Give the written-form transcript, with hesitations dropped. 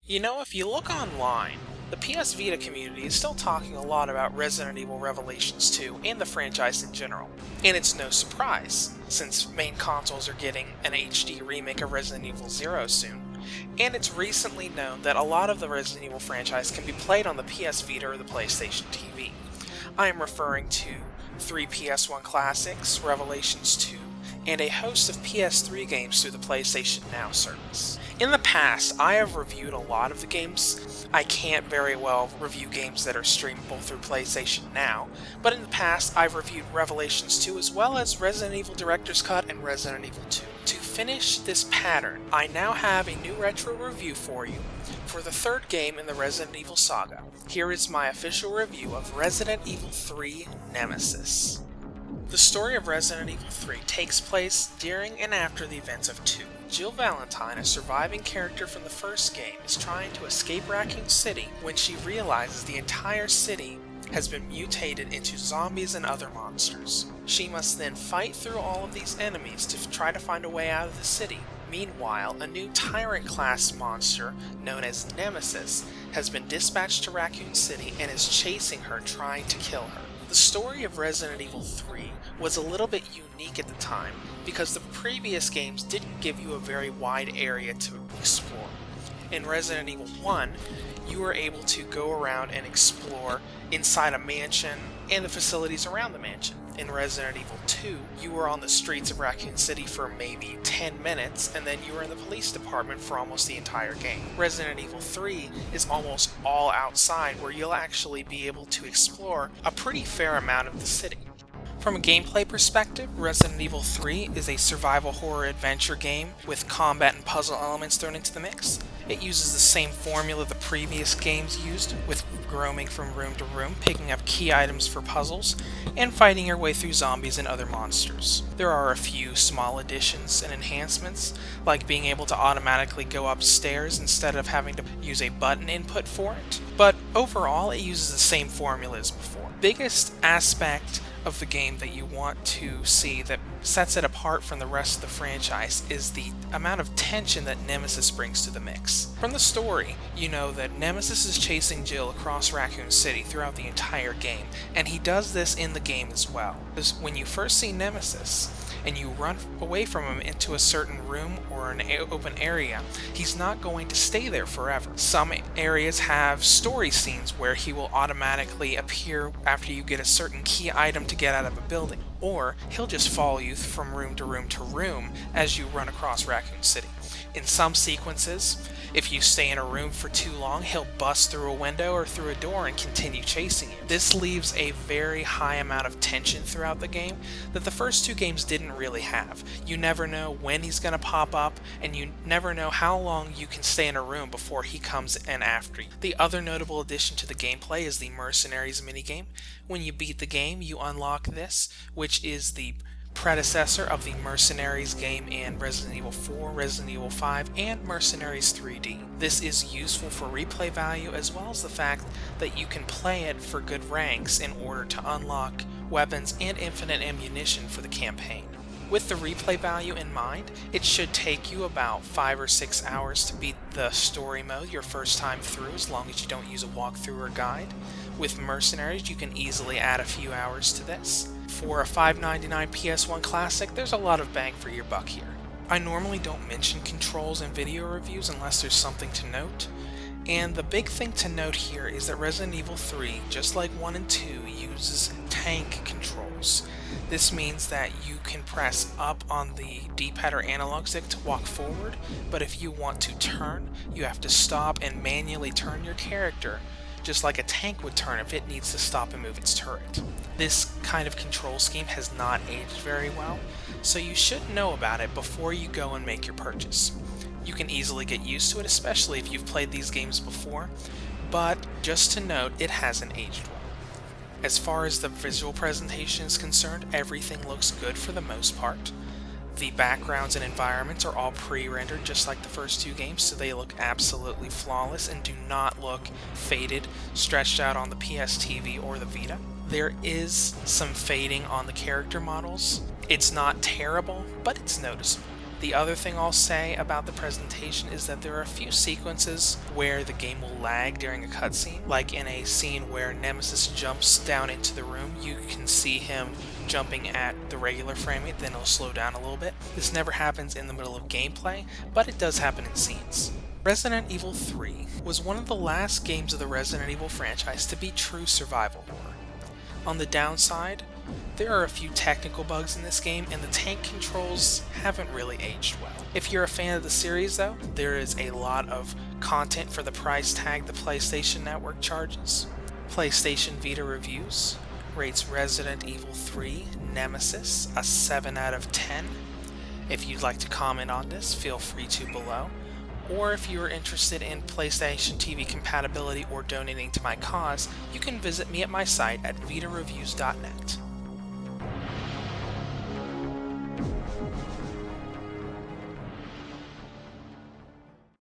You know, if you look online, the PS Vita community is still talking a lot about Resident Evil Revelations 2 and the franchise in general. And it's no surprise, since main consoles are getting an HD remake of Resident Evil 0 soon, and it's recently known that a lot of the Resident Evil franchise can be played on the PS Vita or the PlayStation TV. I am referring to 3 PS1 classics, Revelations 2, and a host of PS3 games through the PlayStation Now service. In the past, I have reviewed a lot of the games. I can't very well review games that are streamable through PlayStation Now, but in the past I've reviewed Revelations 2 as well as Resident Evil Director's Cut and Resident Evil 2. To finish this pattern, I now have a new retro review for you for the third game in the Resident Evil saga. Here is my official review of Resident Evil 3 Nemesis. The story of Resident Evil 3 takes place during and after the events of 2. Jill Valentine, a surviving character from the first game, is trying to escape Raccoon City when she realizes the entire city has been mutated into zombies and other monsters. She must then fight through all of these enemies to try to find a way out of the city. Meanwhile, a new Tyrant-class monster, known as Nemesis, has been dispatched to Raccoon City and is chasing her, trying to kill her. The story of Resident Evil 3 was a little bit unique at the time because the previous games didn't give you a very wide area to explore. In Resident Evil 1, you were able to go around and explore inside a mansion and the facilities around the mansion. In Resident Evil 2, you were on the streets of Raccoon City for maybe 10 minutes, and then you were in the police department for almost the entire game. Resident Evil 3 is almost all outside, where you'll actually be able to explore a pretty fair amount of the city. From a gameplay perspective, Resident Evil 3 is a survival horror adventure game with combat and puzzle elements thrown into the mix. It uses the same formula the previous games used, with roaming from room to room, picking up key items for puzzles, and fighting your way through zombies and other monsters. There are a few small additions and enhancements, like being able to automatically go upstairs instead of having to use a button input for it, but overall it uses the same formula as before. Biggest aspect of the game that you want to see that sets it apart from the rest of the franchise is the amount of tension that Nemesis brings to the mix. From the story, you know that Nemesis is chasing Jill across Raccoon City throughout the entire game, and he does this in the game as well. Because when you first see Nemesis, and you run away from him into a certain room or an open area, he's not going to stay there forever. Some areas have story scenes where he will automatically appear after you get a certain key item to get out of a building, or he'll just follow you from room to room to room as you run across Raccoon City. In some sequences, if you stay in a room for too long, he'll bust through a window or through a door and continue chasing you. This leaves a very high amount of tension throughout the game that the first two games didn't really have. You never know when he's going to pop up, and you never know how long you can stay in a room before he comes in after you. The other notable addition to the gameplay is the Mercenaries minigame. When you beat the game, you unlock this, which is the predecessor of the Mercenaries game in Resident Evil 4, Resident Evil 5, and Mercenaries 3D. This is useful for replay value as well as the fact that you can play it for good ranks in order to unlock weapons and infinite ammunition for the campaign. With the replay value in mind, it should take you about 5 or 6 hours to beat the story mode your first time through, as long as you don't use a walkthrough or guide. With Mercenaries, you can easily add a few hours to this. For a $5.99 PS1 classic, there's a lot of bang for your buck here. I normally don't mention controls in video reviews unless there's something to note, and the big thing to note here is that Resident Evil 3, just like 1 and 2, uses tank controls. This means that you can press up on the D-pad or analog stick to walk forward, but if you want to turn, you have to stop and manually turn your character, just like a tank would turn if it needs to stop and move its turret. This kind of control scheme has not aged very well, so you should know about it before you go and make your purchase. You can easily get used to it, especially if you've played these games before, but just to note, it hasn't aged well. As far as the visual presentation is concerned, everything looks good for the most part. The backgrounds and environments are all pre-rendered just like the first two games, so they look absolutely flawless and do not look faded, stretched out on the PSTV or the Vita. There is some fading on the character models. It's not terrible, but it's noticeable. The other thing I'll say about the presentation is that there are a few sequences where the game will lag during a cutscene, like in a scene where Nemesis jumps down into the room. You can see him jumping at the regular frame rate, then it'll slow down a little bit. This never happens in the middle of gameplay, but it does happen in scenes. Resident Evil 3 was one of the last games of the Resident Evil franchise to be true survival horror. On the downside, there are a few technical bugs in this game, and the tank controls haven't really aged well. If you're a fan of the series though, there is a lot of content for the price tag the PlayStation Network charges. PlayStation Vita Reviews rates Resident Evil 3 Nemesis a 7 out of 10. If you'd like to comment on this, feel free to below. Or if you are interested in PlayStation TV compatibility or donating to my cause, you can visit me at my site at vitareviews.net.